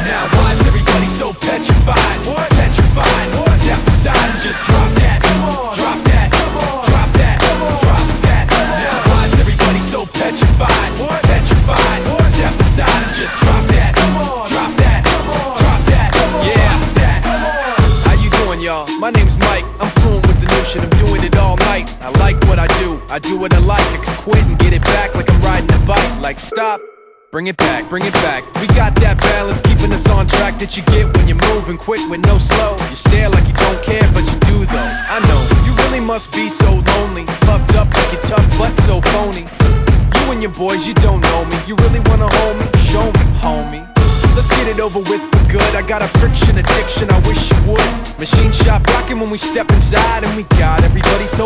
Now why is everybody so petrified? Petrified. Step aside and just drop that. Drop that. Drop that. Drop that. Now why is everybody so petrified? Petrified. Step aside and just drop that. Drop that. Drop that. Yeah. That. How you doing, y'all? My name's Mike. I'm fluent with the new shit. I'm doing it all night. I like what I do. I do what I like. I can quit and get it back like I'm riding a bike. Like stop. Bring it back, bring it back. We got that balance, keeping us on track that you get when you're moving quick with no slow. You stare like you don't care, but you do though. I know, you really must be so lonely. Puffed up like you're tough, but so phony. You and your boys, you don't know me. You really wanna hold me? Show me, homie. Let's get it over with for good. I got a friction addiction, I wish you would. Machine shop rocking when we step inside, and we got everybody so